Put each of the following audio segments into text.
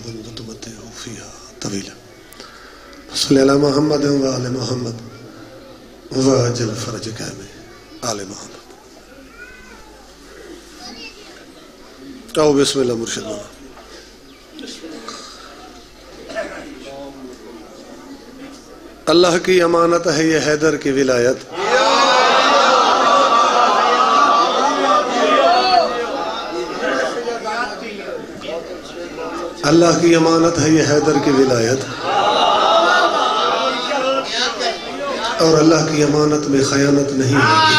وتمتعوا فيها طويلا صلی علی محمد و آل محمد وعجل فرجک میں آل محمد. آؤ بسم اللہ مرشد. اللہ کی امانت ہے یہ حیدر کی ولایت. اللہ کی امانت ہے یہ حیدر کی ولایت اور اللہ کی امانت میں خیانت نہیں ہوتی.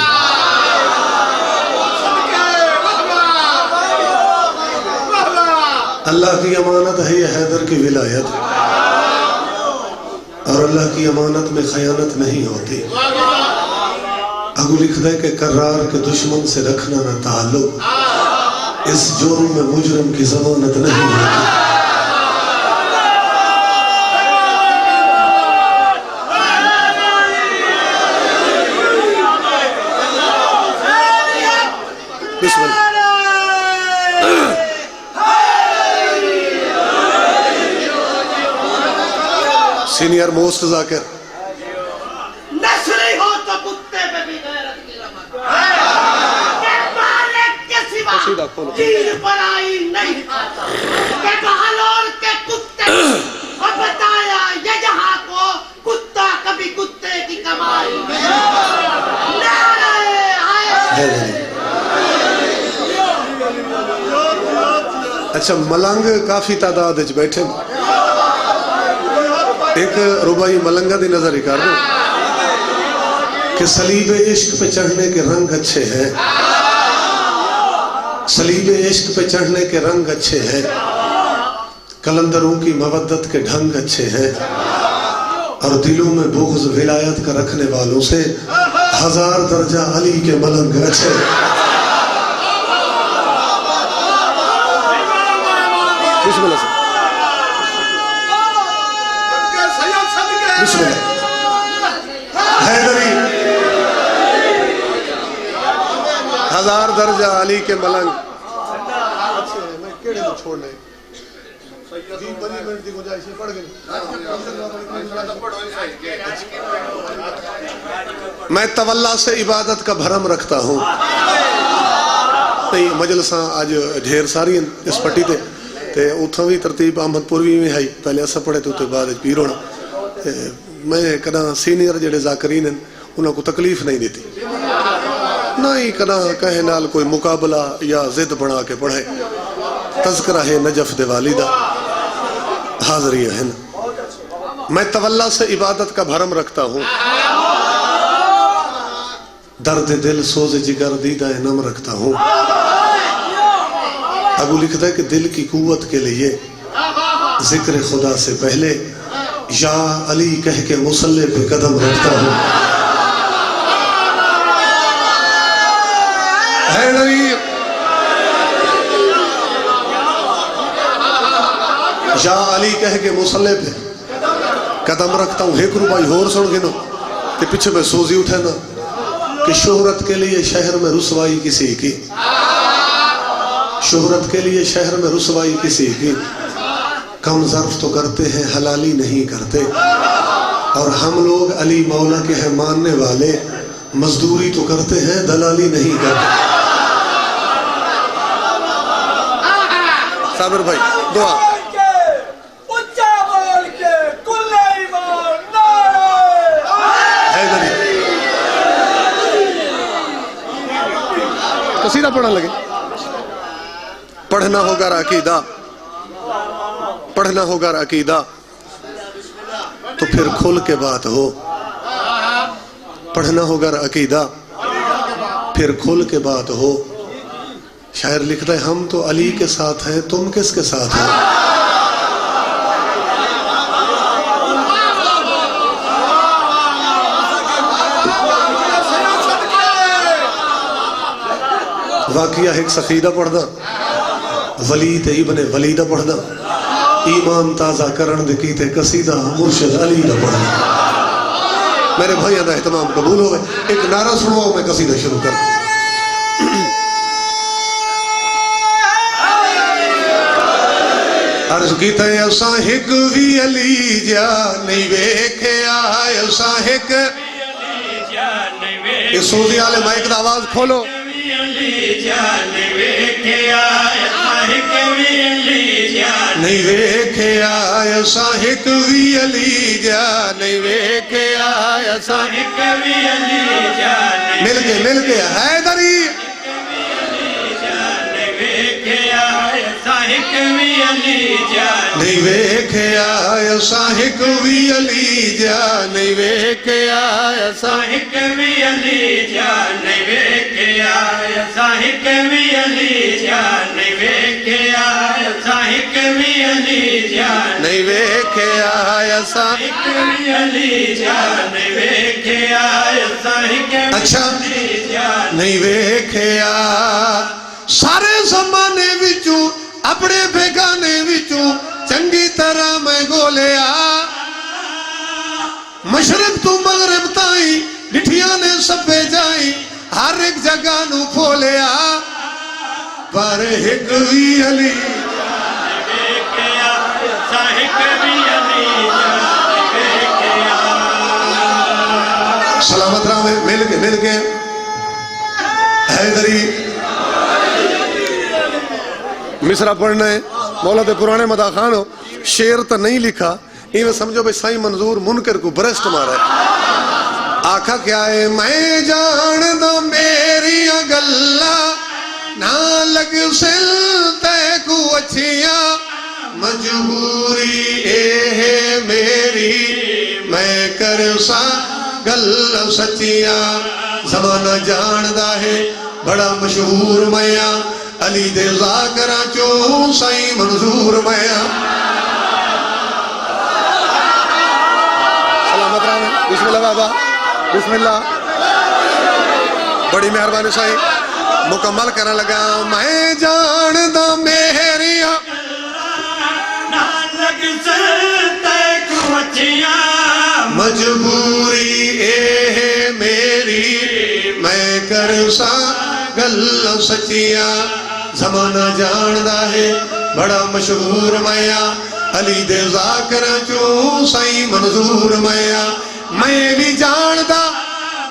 اللہ کی امانت ہے یہ حیدر کی ولایت اور اللہ کی امانت میں خیانت نہیں ہوتی. اگو لکھ دے کہ کرار کے دشمن سے رکھنا نہ تعلق، اس جرم میں مجرم کی ضمانت نہیں ہوتی. بسم اللہ. سینئر موسٹ ذاکر. نسلی ہو تو کتے پہ بھی غیرت کی رمت، کہ مالک کے سوا چیز برائی نہیں کھاتا، کہ بہلول کے کتے اور بتایا یہ جہاں کو کتا کبھی کتے کی کمائی. نعرہ حیدر. اچھا ملنگ کافی تعداد وچ بیٹھے، ایک ربائی ملنگا دی نظر ہی کر دو کہ صلیب عشق پہ چڑھنے کے رنگ اچھے ہیں، صلیب عشق پہ چڑھنے کے رنگ اچھے ہیں، کلندروں کی مودت کے ڈھنگ اچھے ہیں، اور دلوں میں بغض ولایت کا رکھنے والوں سے 1000 درجہ علی کے ملنگ اچھے ہیں. بسم اللہ سے. بسم اللہ. حیدری 1000 درجہ علی کے ملنگ. میں کیڑے میں چھوڑ لیں میں تولا سے عبادت کا بھرم رکھتا ہوں. نہیں مجلساں آج ڈھیر ساری اس پٹی تے اتھاں بھی ترتیب احمد پوروی میں ہے، پہلے اسا پڑھے تو بعد پیر ہونا. میں کداں سینئر جڑے ذاکرین ہیں انہوں کو تکلیف نہیں دیتی، نہ ہی کداں کہیں نال کوئی مقابلہ یا ضد بنا کے پڑھے. تذکرہ ہے نجف دے والدہ حاضری ہے نا. میں تولا سے عبادت کا بھرم رکھتا ہوں، درد دل سوز جگر دیدہ نم رکھتا ہوں. ابو لکھتا ہے کہ دل کی قوت کے لیے ذکر خدا سے پہلے یا علی کہہ کے مصلی پہ قدم رکھتا ہوں. حیدری یا علی کہہ کے مصلی پہ قدم رکھتا ہوں. ایک روپائی ہور سن گنو کہ پیچھے میں سوزی اٹھے نا کہ شہرت کے لیے شہر میں رسوائی کسی کی، شہرت کے لیے شہر میں رسوائی کسی کی. کم ظرف تو کرتے ہیں حلالی نہیں کرتے، اور ہم لوگ علی مولا کے ہیں ماننے والے، مزدوری تو کرتے ہیں دلالی نہیں کرتے. صابر بھائی دعا. قصیدہ پڑھنے لگے. پڑھنا ہوگا عقیدہ، پڑھنا ہوگا عقیدہ تو پھر کھل کے بات ہو. پڑھنا ہوگا عقیدہ پھر کھل کے بات ہو. شاعر لکھتا ہے ہم تو علی کے ساتھ ہیں، تم کس کے ساتھ ہو؟ واقعہ ایک سخیدہ پڑھنا، ولید ابن ولیدہ پڑھنا، ایمان تازہ کرن دے کیتے قصیدہ مرشد علی دا پڑھنا. میرے بھائیوں دا اہتمام قبول ہوئے. ایک نعرہ سنواؤ میں قصیدہ شروع کر. عرض کیتا ہے اساں ہک وی علی جا نہیں ویکھیا اساں ہک یہ سعودی والے مائک دا آواز کھولو نہیں ویکھیا اساں ہک وی علی جا نہیں ویکھیا اساں ہک وی علی جا مل کے حیدری نہیں ویکھیا اساں ہک وی علی جا نہیں ویکھیا اساں ہک وی علی جا نہیں ویکھیا اساں ہک وی علی جا نہیں ویکھیا اساں ہک وی علی جا نہیں ویکھیا اساں ہک وی علی جا نہیں ویکھیا اساں ہک اچھا نہیں ویکھیا سارے زمانے وچوں اپنے بیگانے وچوں چنگی طرح میں گولیا مشرق تو مغرب تائیں ڈٹھیاں نے سبے جائیں ہر ایک جگہ نو پھولیا پر ہک وی علی سلامت راہ میں مل کے حیدری مصرہ پڑھنا ہے مولا دے پرانے مدہ خانو شیر تا نہیں لکھا ایویں سمجھو بھئی سائیں منظور منکر کو برسٹ مارا ہے آکھا کیا ہے میں جان دا میری گلہ نہ لگ سلتے کو اچھیاں مجبوری اے ہے میری میں کر سا گلہ سچیاں زمانہ جان دا ہے بڑا مشہور میاں علی دے ذاکرہ چوں سائیں منظور میاں سلامت رہا بسم اللہ بابا بسم اللہ بڑی مہربانی سائیں مکمل کرنے لگا میں جان دا میری مجبوری اے ہے میری میں کر سا گل سچیاں زمانہ جاندہ ہے بڑا مشہور میاں علی دے ذاکرہ چوں سائیں منظور میاں میں بھی جاندہ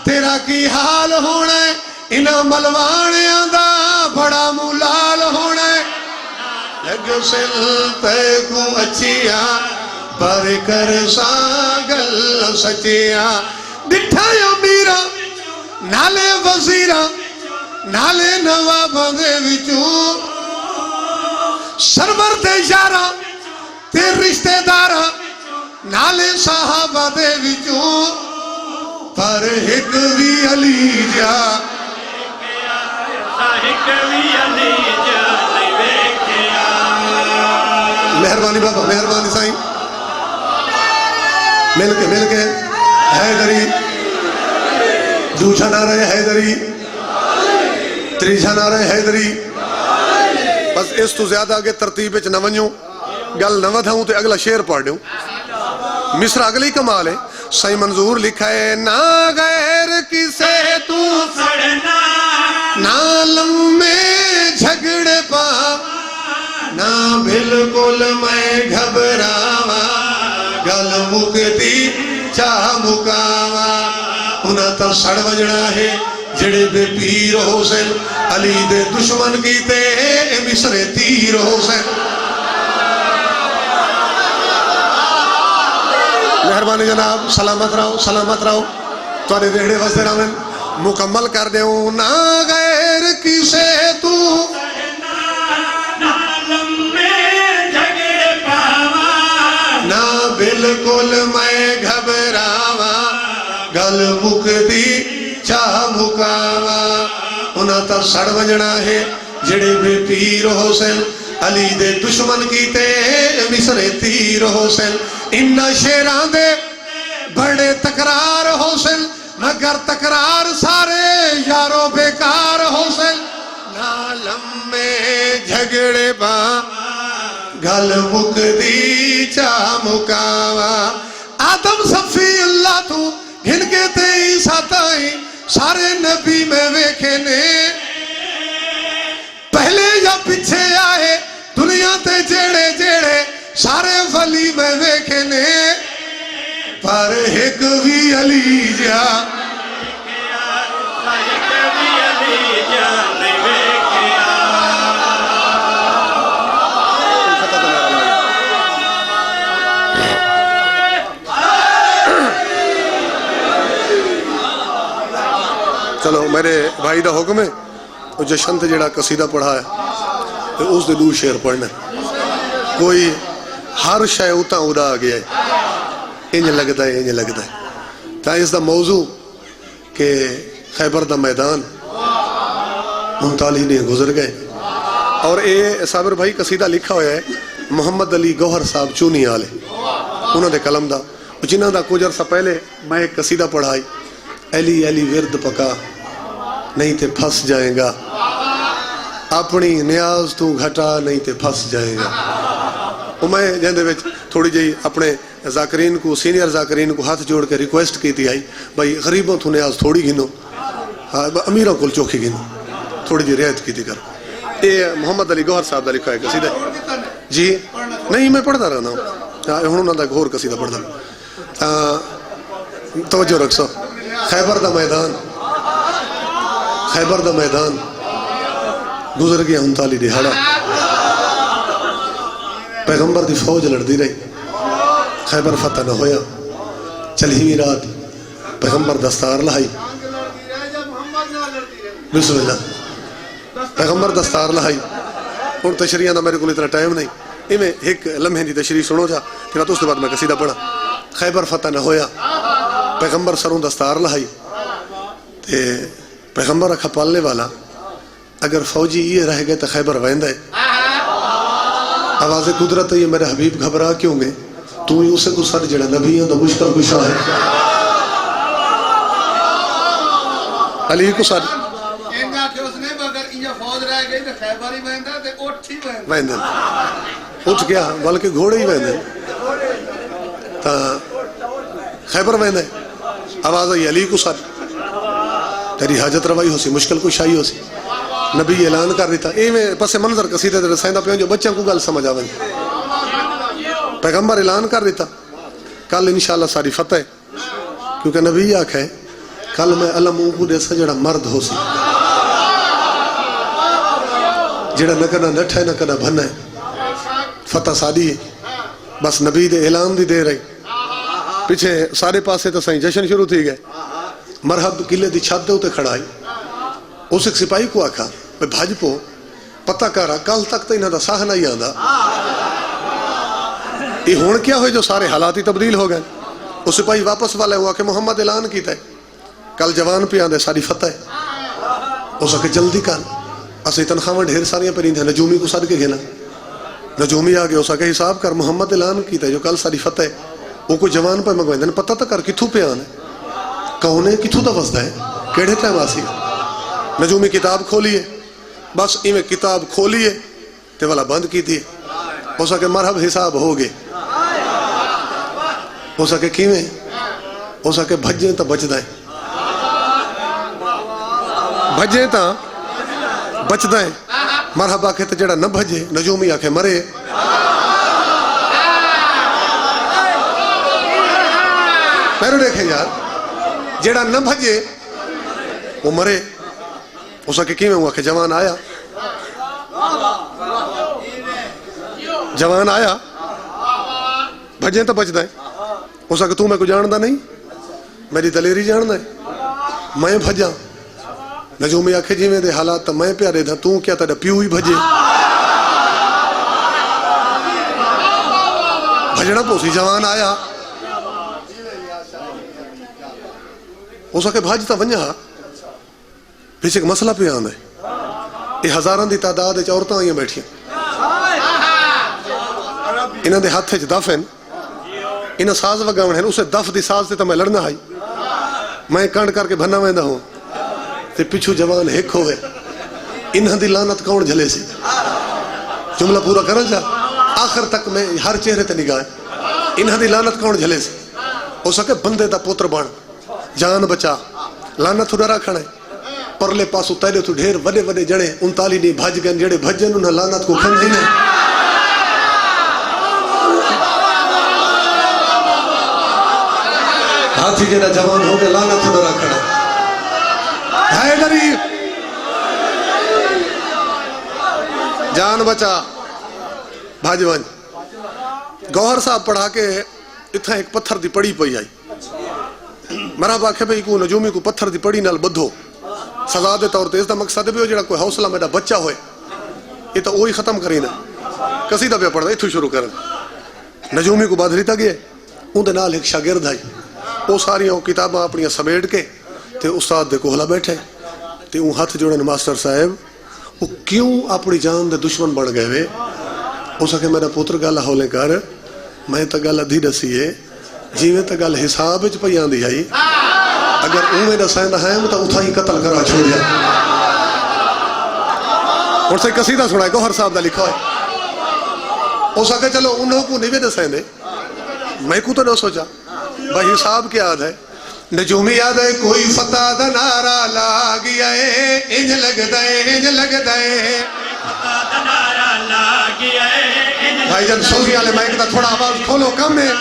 تیرا کی حال ہونا ہے انہاں ملوانیاں دا بڑا مولال ہونا ہے لگ سلتے کو اچھیاں پر کر سا گل سچیاں دٹھا یا میرا نالے وزیرہ نالے نواباں دے وچوں سرور دے یارا تے رشتہ دارا نالے صحابہ دے وچوں پر ہک وی علی جا مہربانی بابا مہربانی سائیں مل کے حیدری دوسرا نعرہ حیدری تیسرا نعرہ حیدری بس اس تو زیادہ آگے ترتیب وچ نہ ونجوں گل نہ ودھاؤں تے اگلا شعر پڑھ دوں مصر اگلی کمال ہے سائیں منظور لکھا ہے نہ غیر کسے تو سڑنا نہ لمبے جھگڑے پا نہ بالکل میں گھبراوا گل مکتی چاہ مکاوا انہاں تا سڑ وجڑا ہے جڑے بے پیر حسین علی دے دشمن کیتے مصر تیر حسین مہربانی جناب سلامت رہو تواڈے دیہڑے وسدے رہن مکمل کر دیوں نہ غیر کسے تو نہ بالکل میں گھبراوا گل مکتی چاہ مکاوا انہاں تا سڑ وجنا ہے جڑے بے پیر حسین علی دے دشمن کیتے مصر تیر حسین انہاں شیران دے بڑے تکرار حسین مگر تکرار سارے یارو بیکار حسین نہ لمبے جھگڑے با گل مکتی چاہ مکاوا آدم صفی اللہ تو گھن کے تے عیسیٰ تائیں سارے نبی میں ویکھے نے پہلے یا پچھے آئے دنیا تے جیڑے پر ایک بھی علی جا چلو میرے بھائی دا حکم ہے وہ جشن تے جڑا قصیدہ پڑھا ہے تو اس دے دو شعر پڑھنا کوئی ہر شے اتاں اڑا گیا ہے انج لگتا ہے انج لگتا ہے تا اس دا موضوع کہ خیبر دا میدان 39 نے گزر گئے اور اے صابر بھائی قصیدہ لکھا ہوا ہے محمد علی گوہر صاحب چونی والے انہوں نے قلم دا جنہاں دا کچھ عرصہ پہلے میں ایک قصیدہ پڑھائی علی علی ورد پکا نہیں تے پھنس جائے گا اپنی نیاز تو گھٹا نہیں تے پھنس جائے گا وہ میں جہاں وچ تھوڑی جی اپنے ذاکرین کو سینئر ذاکرین کو ہاتھ جوڑ کے ریکویسٹ کی تھی آئی بھائی غریبوں تو نیاز تھوڑی گنو امیروں کو چوکھی گنو تھوڑی جی رعایت کی تھی کر یہ محمد علی گوہر صاحب دا لکھا ہے قصیدہ جی نہیں میں پڑھتا رہنا ہوں ہوں انہوں نے ایک اور قصیدہ پڑھتا توجہ رکھو خیبر دا میدان خیبر دا میدان گزر گیا 39 دہاڑا پیغمبر دی فوج لڑ دی رہی خیبر فتح نہ ہویا چلی رات پیغمبر دستار لائی بسم اللہ پیغمبر دستار لائی اور تشریح نہ میرے کو اتنا ٹائم نہیں یہ میں ایک لمحے دی تشریح سنو جا پھر اس کے بعد میں قصیدہ پڑھا خیبر فتح نہ ہویا پیغمبر سروں دستار لائی تے پیغمبر رکھا پالنے والا اگر فوجی یہ رہ گئے تو خیبر ویندہ ہے آواز قدرت ہے یہ میرے حبیب گھبرا کیوں گے تو ہی اسے کو سر جڑا نبی ہے تو مشکل کشا ہے علی کو سر انگا کہ اس نے اگر یہ فوج رہ گئی تو خیبر ہی ویندہ تے اٹھ ہی ویندہ اٹھ گیا بلکہ گھوڑے ہی ویندہ تا خیبر ویندہ آواز ہے علی کو سر تیری حاجت روائی ہو سی مشکل کشائی ہو سی نبی اعلان کر دیتا اے میں پس منظر قصیدے دے رسائندہ پیوں جو بچوں کو گل سمجھ آویں پیغمبر اعلان کر دیتا کل انشاءاللہ ساری فتح ہے کیونکہ نبی آکھا ہے کل میں علم اونکو دیسا جڑا مرد ہو سی جڑا نہ کنا نٹھا ہے نہ کنا بھنا ہے فتح سادی ہے بس نبی دے اعلان دی دے رہی پیچھے سارے پاسے تو سائیں جشن شروع تھی گئے مرحب قلعے دی چھت دے ہوتے کھڑائی اس ایک سپاہی کو آکھا میں بھاج پو پتہ کرا کل تک تو انہاں دا ساہ نہیں آندا یہ ہون کیا ہوئے جو سارے حالاتی تبدیل ہو گئے اس سپاہی واپس والے ہوا کہ محمد اعلان کیتا ہے کل جوان پہ آندے ساری فتح ہے اس کے جلدی کر اسے تنخواہ ڈھیر ساریاں پرندے نجومی کو سر کے گھنا نجومی آگے اس کے حساب کر محمد اعلان کیتا ہے جو کل ساری فتح ہے وہ کوئی جوان پہ مگوائیں دیں پتہ تک کر کتھوں پہ آنے کہونے کتھوں دا وزدہ ہے کیڑے ٹائم آسی نجومی کتاب کھولیے بس ایمیں کتاب کھولیے تے والا بند کی دیئے ہو سکے مرحب حساب ہو گئے ہو سکے کیویں ہو سکے بھجیں تا بچ دائیں بھجیں تا بچ دائیں مرحب آکھے تا جڑا نہ بھجے نجومی آکھے مرے میرے دیکھیں یار جڑا نہ بھجے وہ مرے ہو سکے کیویں ہوا کہ جوان آیا جوان آیا بھجیں تو بچ دائیں ہو سکے تو میں کو جاندہ نہیں میری دلیری جاندہ ہے میں بھجا نجومی آکھے جی میں دے حالات تا میں پیارے تھا تو کیا تا پیو ہی بھجے بھجنا پوسی جوان آیا ہو سکے بھاجتا ونجا پیچھے ایک مسئلہ پہ آنا ہے یہ ہزاران دی تعداد ہے عورتاں آئیں بیٹھیں انہاں دے ہاتھ ہے دف ہیں انہاں ساز وگاون ہیں اسے دف دی ساز تے تو میں لڑنا آئی میں کانڈ کر کے بھنا ویندہ ہوں تے پچھو جوان ہیک ہوئے انہاں دی لانت کون جھلے سی جملہ پورا کرل جا آخر تک میں ہر چہرے تے نگاہ انہاں دی لانت کون جھلے سی ہو سکے بندے دا پوتر بان جان بچا لانت تھوڑا رکھنا ہے پرلے پاسو تیرے تو ڈھیر وڈے وڈے جڑے 39 نہیں بھج گئے جڑے بھجن انہاں لانت کو کھن نہیں ہاتھی جڑا جوان ہو گیا لعنت ڈرا کھڑا حیدری جان بچا بھاج ون گوہر صاحب پڑھا کے اتھا ایک پتھر دی پڑی پئی آئی مرحب آکھے بھئی کو نجومی کو پتھر دی پڑی نال بدھو سزا دے طور تے اس دا مقصد بھی ہو جڑا کوئی حوصلہ میرا بچہ ہوئے یہ تو وہی ختم کری نا قصیدہ پہ پڑھدا اتھو شروع کر نجومی کو بادھری تا گئے اون دے نال ایک شاگرد آئی وہ ساری کتاباں اپنی سمیٹ کے تے استاد دے کوہلا بیٹھے تے اون ہاتھ جوڑن ماسٹر صاحب وہ کیوں اپنی جان دے دشمن بن گئے وے اس کہ میرا پوتر گل ہولے کر میں تا گل ادھی دسی ہے جیویں تا گل حساب وچ پئی آندی آئی اگر اوویں دسیندا ہے تو اتھا ہی قتل کرا چھوڑیا اور سے قصیدہ سنائے گوہر صاحب دا لکھا ہے اس کہ چلو انہوں کو نہیں بھی دسیندے میں کو تو نہ سوچا بھائی حساب کیا یاد ہے نجومی یاد ہے کوئی فتح دا نعرہ لاگیا ہے انج لگدا ہے انج لگدا ہے بھائی جان سوزی والے مائک دا تھوڑا آواز کھولو کم ہے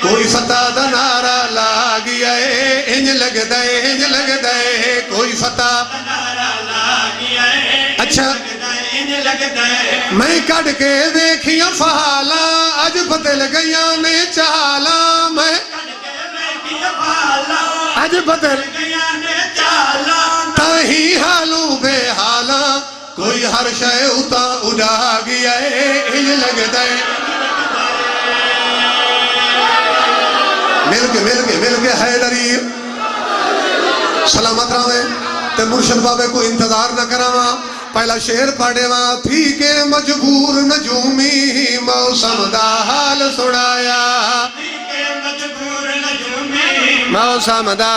کوئی فتح دا نعرہ لاگیا ہے انج لگدا ہے انج لگدا ہے کوئی فتح اچھا میں کڑ کے ویکھیاں فحالا اج بدل گیاں نے چالا میں اج بدل تاہی حالو بے حالا کوئی ہر شے اتا اڑا گیا ہے انج لگدا ہے مل کے حیدری سلامت رہے تے مرشد بابے کو انتظار نہ کراواں پہلا شعر پڑھے وہاں تھی کہ مجبور نجومی موسم دا حال سنایا موسم دا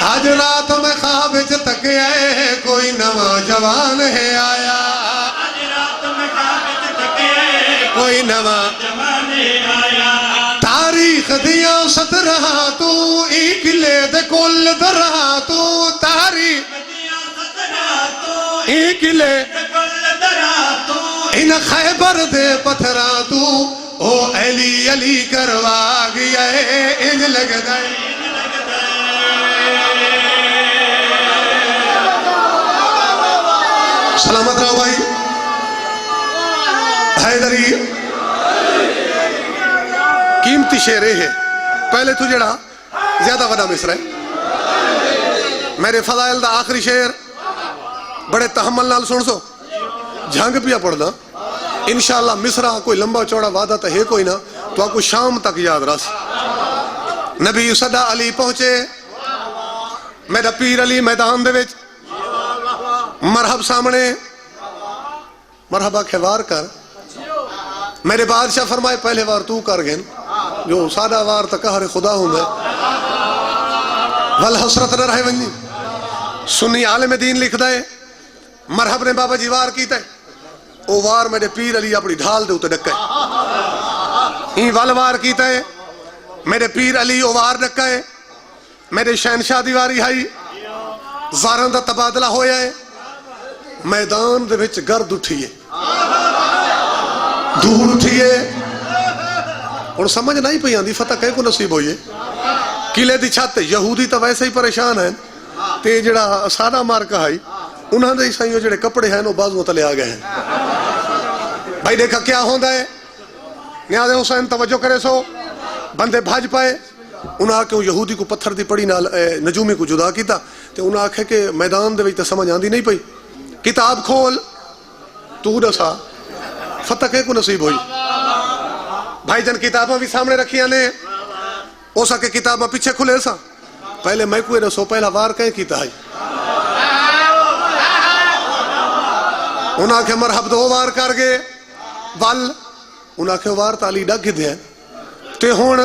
آج رات میں خواب وچ تکیا ہے کوئی نواں جوان ہے آیا کوئی نواں تاریخ دیا 17 تو ایک لے دے کل درہ تو تاریخ ایک لے ان خیبر دے پتھران تو او علی علی کروا گیا ہے انج لگدا ہے سلامت رہو بھائی حیدری قیمتی شعر ہے پہلے تو جڑا زیادہ وڈا مصر ہے میرے فضائل دا آخری شعر بڑے تحمل نال سن سو جھنگ پیا پڑھنا انشاءاللہ مصرہ کوئی لمبا چوڑا وعدہ تا ہے کوئی نہ تو آپ کو شام تک یاد رہا سی نبی صدا علی پہنچے میرا پیر علی میدان دے وچ مرحب سامنے مرحبا کھوار کر میرے بادشاہ فرمائے پہلے وار تو کر گئن جو سادہ وار تا قہر خدا ہوں گے والحسرت نہ رہے ونجی سنی عالم دین لکھ دے مرحب نے بابا جی وار کیتا ہے او وار میرے پیر علی اپنی ڈھال دے اتے ڈکا ہے ہی وار کیتا ہے میرے پیر علی او وار ڈکا ہے میرے شہنشاہ دیواری ہائی زارن دا تبادلہ ہویا ہے میدان دے وچ گرد اٹھیے دھول اٹھیے اور سمجھ نہیں پئی آندی فتح کہے کو نصیب ہوئیے قلعے دی چھت یہودی تا ویسے ہی پریشان ہیں تے جڑا سادہ مار کہائی انہاں دے عیسائیوں جڑے کپڑے ہیں وہ بازو تلے آ گئے ہیں بھائی دیکھا کیا ہوندا ہے نیاز حسین توجہ کرے سو بندے بھاج پائے انہاں آکے یہودی کو پتھر دی پڑی نال نجومی کو جدا کیتا تے انہاں آکھے کہ میدان دے وچ تے سمجھ آندی نہیں پئی کتاب کھول تو دسا فتح کہے کو نصیب ہوئی بھائی جن کتاباں بھی سامنے رکھیاں نے ہو سکے کتاباں پیچھے کھلے سا پہلے میں کوئی رسو پہلا وار کہیں کیتا ہے انہاں کے مرحب دو وار کر گئے وال انہاں کے وار تالی ڈگ دے تے ہون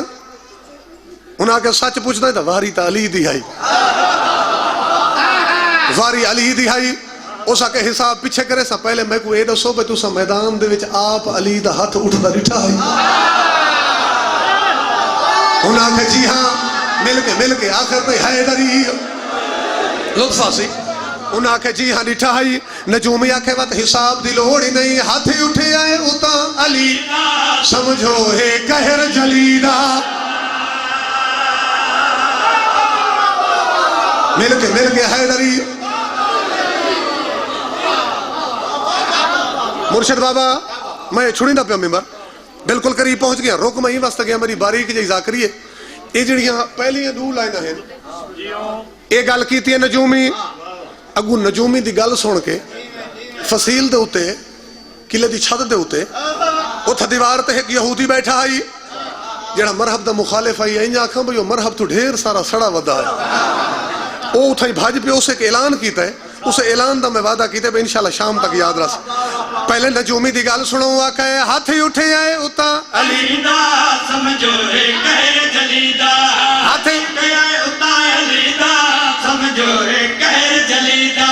انہاں کے سچ پوچھنا ہے تا واری تالی دی آئی واری علی دی آئی اسا کے حساب پیچھے کرے سا پہلے میں کو اے دسو بے تسا میدان دے وچ آپ علی دا ہاتھ اٹھ دا ڈٹھا ہے انہاں کے جی ہاں مل کے آخر پہ حیدری لطفہ سی انہاں آکھے جی ہاں ڈٹھا ہی نجومی آکھے وقت حساب دی لوڑ ہی نہیں ہاتھ ہی اٹھے آئے اتاں علی سمجھو ہے قہر جلیدہ مل کے حیدری مرشد بابا میں چھڑی نہ پیا ممبر بالکل قریب پہنچ گیا رک میں ہی واسطہ گیا میری باریک جی ذاکری ہے یہ جڑیاں پہلیاں دو لائنہ ہیں یہ گل کیتی ہے نجومی اگو نجومی دی گل سن کے فصیل دے ہوتے قلعے دی چھت دے ہوتے اتھا دیوار تے ایک یہودی بیٹھا آئی جڑا مرحب دا مخالف آئی انجا آکھاں بھئی مرحب تو ڈھیر سارا سڑا ودا ہے وہ اتھا ہی بھاج پہ اسے ایک اعلان کیتا ہے اسے اعلان دا میں وعدہ کیتے ہیں انشاءاللہ شام تک یاد رس پہلے نجومی دی گل سنو آکھا ہے ہاتھ ہی اٹھے آئے اتاں علی دا سمجھو ہے قہر جلیدہ ہاتھ ہی اٹھے آئے اتاں علی دا سمجھو ہے قہر جلیدہ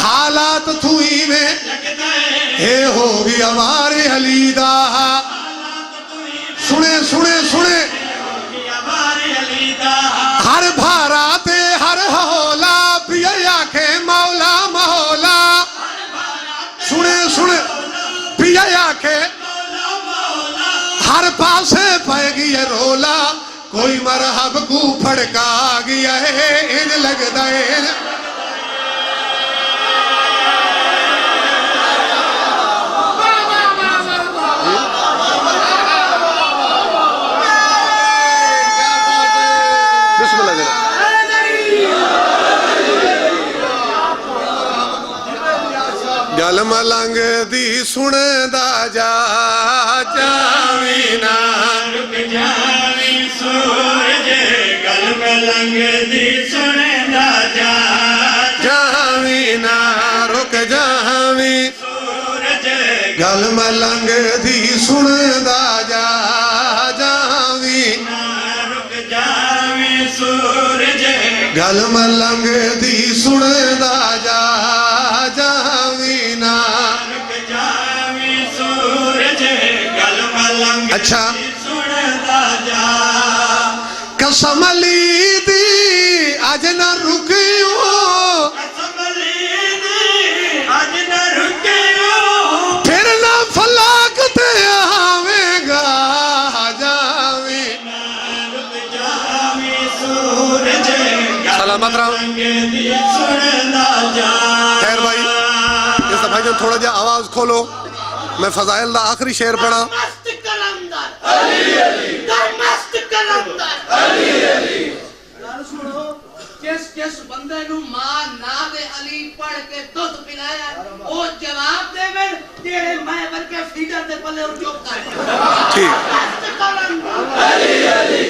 حالات تھوئی میں لگتا ہے اے ہوگی ہمارے علی دا سنے ہمارے علی دا ہر بھارا تے ہر ہولا پیا کے مولا مولا سنے پیا کے ہر پاسے پائے گی یہ رولا کوئی مرحب کو پھڑکا گیا ہے ان لگتا ہے بسم اللہ جناب گل ملنگ دی سنے دا جا جاوینا رک جاوی سورج گل ملنگ دی سنے دا جا جاوینا رک جاوی سورج گل ملنگ دی سنے دا جا جاوی رک جاوی سورج گل ملنگ دی سنے دا جا جاوینا رک جاوی سورج گل ملنگ اچھا سندا جا قسم لی دی اج نہ رکیو قسم لیدی اج نہ رکیو پھر نہ فلاک تے آویں گا جاوی رک جاوی سورج سلامت رہو سندا جا خیر بھائی اس بھائی جان تھوڑا جا آواز کھولو میں فضائل دا آخری شعر پڑھا مست کلندر علی علی در مست کلندر علی علی جس بندے نو ماں نا دے علی پڑھ کے دودھ پلایا وہ جواب دے میں تیرے میں بر کے فیڈر دے پلے اور چوک کر ٹھیک مست کلندر علی علی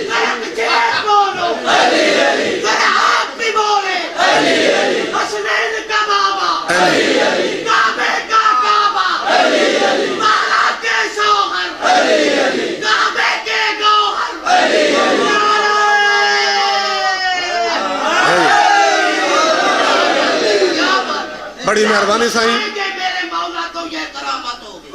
جیس بولو علی علی آپ بھی بولے علی علی حسنین کا بابا علی علی کعبے کا کعبہ علی علی مالا کے شوہر علی علی کعبے کے گوہر علی علی بڑی مہربانی سائیں میرے مولا تو یہ کرامت ہوگی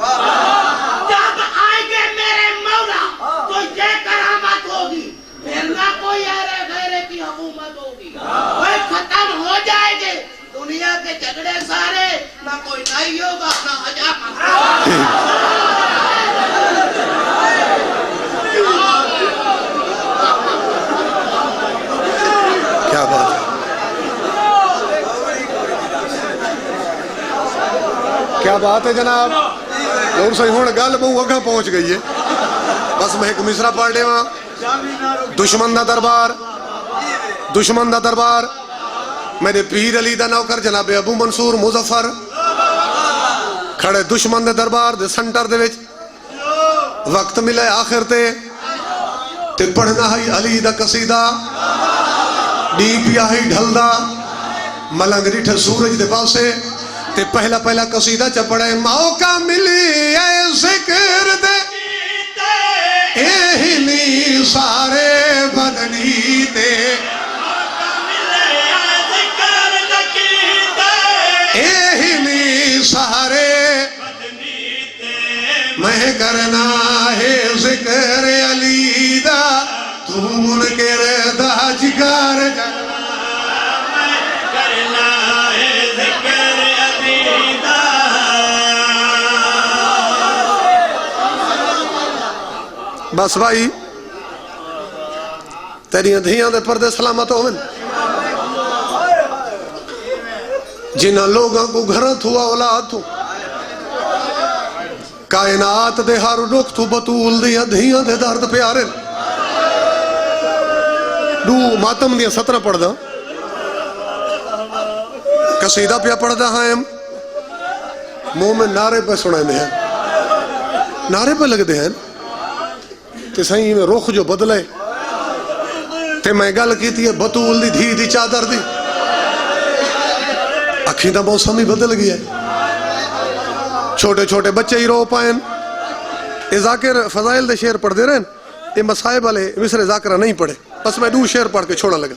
جب آئیں گے میرے مولا تو یہ کرامت ہوگی پھر نہ کوئی غیرے کی حکومت ہوگی کوئی ختم ہو جائے گے دنیا کے جھگڑے سارے نہ کوئی نہیں ہوگا نہ کیا بات ہے کیا بات ہے جناب اور صحیح ہونے گل بہو اگاں پہنچ گئی ہے بس میں ایک مصرع پڑھ لے وہاں دشمن دا دربار میرے پیر علی دا نوکر جناب ابو منصور مظفر کھڑے دشمن دا دربار دے سنٹر دے وچ وقت ملے آخر تے پڑھنا ہے علی دا قصیدہ ڈی پیا ہے ڈھلدا ملنگ ریٹھے سورج دے پاسے تے پہلا قصیدہ چا پڑھے موقع ملی اے ذکر دے اہلی سارے بدنی تے اہلی سارے میں کرنا ہے ذکر علی دا تو منکر دا جگر جا کرنا ہے ذکر بس بھائی تیریاں دھیاں دے پردے سلامت ہوئن جنہاں لوگاں کو گھراں تھو اولاد تھو کائنات دے ہر رخ تو بطول دیاں دھیاں دے درد پیارے دو ماتم دیاں 17 پڑھ دا قصیدہ پیا پڑھ دا ہاں منہ میں نعرے پہ سنائیں دے ہیں نعرے پہ لگ دے ہیں تے سائیں میں رخ جو بدلے تے میں گل کیتی ہے بطول دی دھی دی چادر دی اکھیں دا موسم ہی بدل گیا ہے چھوٹے چھوٹے بچے ہی رو پائیں یہ ذاکر فضائل دے شعر پڑھ دے رہے ہیں یہ مصائب والے مصر ذاکرہ نہیں پڑھے بس میں دو شعر پڑھ کے چھوڑا لگا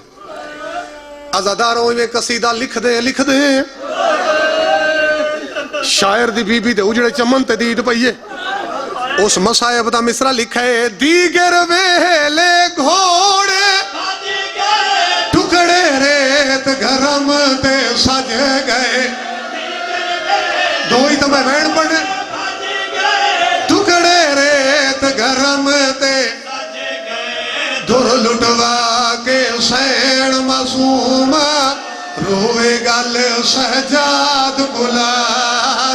ازاداروں میں قصیدہ لکھ دیں شاعر دی بی بی دے اجڑے چمن تے دید پئیے اس مصائب دا مصرہ لکھا ہے دیگر ویلے گھوڑے ٹکڑے ریت گرم تے سج گئے دو ہی تو میں بین پڑھنے ٹکڑے ریت گرم تے در لٹوا کے سین معصوم روے گل سہجاد گلا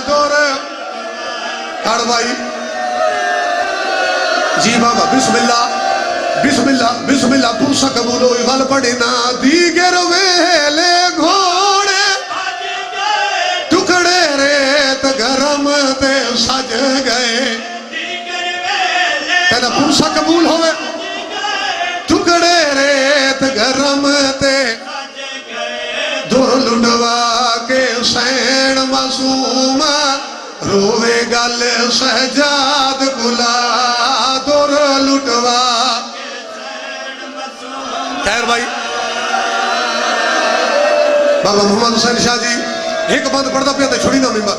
دور کڑ بھائی جی بابا بسم اللہ بسم اللہ بسم اللہ پوسا قبول ہوئی غل پڑھنا دیگر ویلے گھوڑے ٹکڑے ریت گرم تے سج گئے تینا پوسا قبول ہوئے ٹکڑے ریت گرم تے در لٹوا کے سین معصوم روے گل سہجاد گلا در لٹوا خیر بھائی بابا محمد حسین شاہ جی ایک بند پڑھتا پیا تے چھوڑی نہ ممبر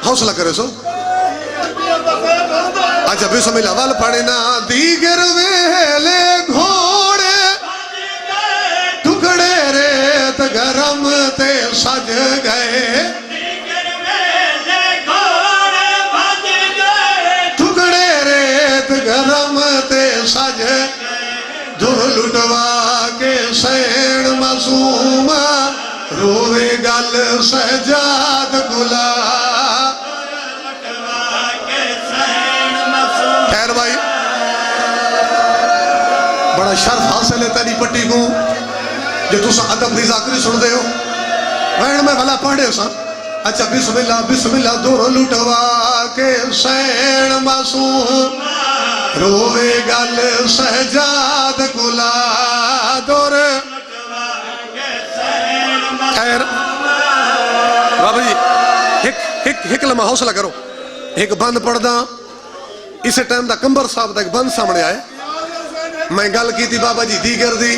حوصلہ کرے سو اچھا بسم اللہ وال پڑھنا دیگر ویلے گھوڑے ٹکڑے ریت گرم تے سج گئے ٹکڑے ریت گرم تے سج در لٹوا کے سین معصوم روے گل سہجاد گلا خیر بھائی بڑا شرف حاصل ہے تیری پٹی کو جو تُسا ادب دی ذاکری سن دے ہو وین میں بھلا پڑھے سا اچھا بسم اللہ در لٹوا کے سین معصوم روے گل سہجاد گلا دور خیر بابا جی ایک لمحہ حوصلہ کرو ایک بند پڑھ دا اسے ٹائم دا کمبر صاحب دا ایک بند سامنے آئے میں گل کی تھی بابا جی دیگر دی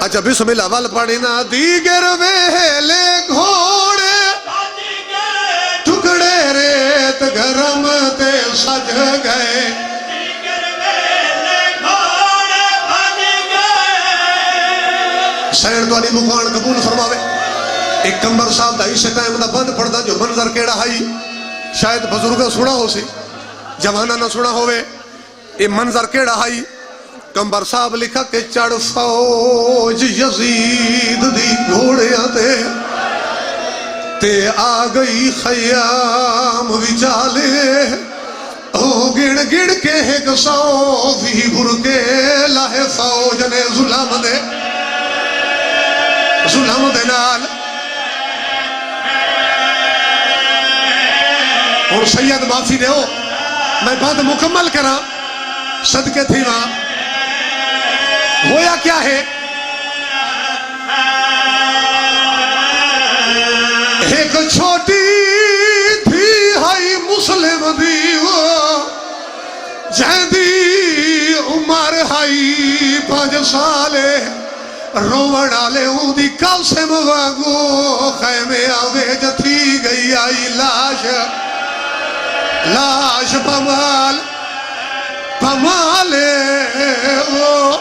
اچھا بسم اللہ وال پڑھنا دیگر ویلے گھوڑے ٹکڑے ریت گرم تے سج گئے سین تو علی مقان قبول فرماوے ایک کمبر صاحب دا اسے ٹائم دا بند پڑھدا جو منظر کیڑا ہائی شاید بزرگاں سنا ہو سی جوانہ نہ سنا ہوئے یہ منظر کیڑا ہائی کمبر صاحب لکھا کہ چڑھ فوج یزید دی گھوڑیاں تے آ گئی خیام وچالے او گڑ گڑ کے ایک سو بھی بھر کے لاہے فوج نے ظلم دے نال اور سید معافی دے ہو میں بات مکمل کرا صدقے تھی ماں ہویا کیا ہے ایک چھوٹی تھی ہائی مسلم دیو جہدی عمر ہائی 5 سالے روڑ آلے ہوں دی قاسم واگو خیمے آوے جتھی گئی آئی لاش پمالے وہ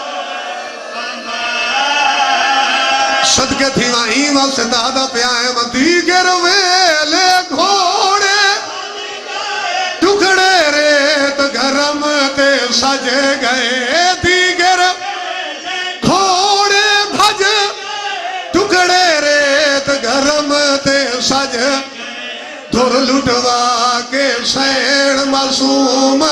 صدقے تھی وہیں واسے دادا پیائے دیگر ویلے گھوڑے ٹکڑے ریت گرم سج گئے دیگر گھوڑے بھج ٹکڑے ریت گرم تے سج دھر لٹوا کے سین معصوم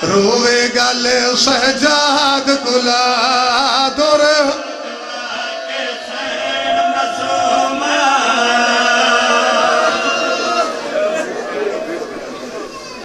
روے گل سجاد کلا دور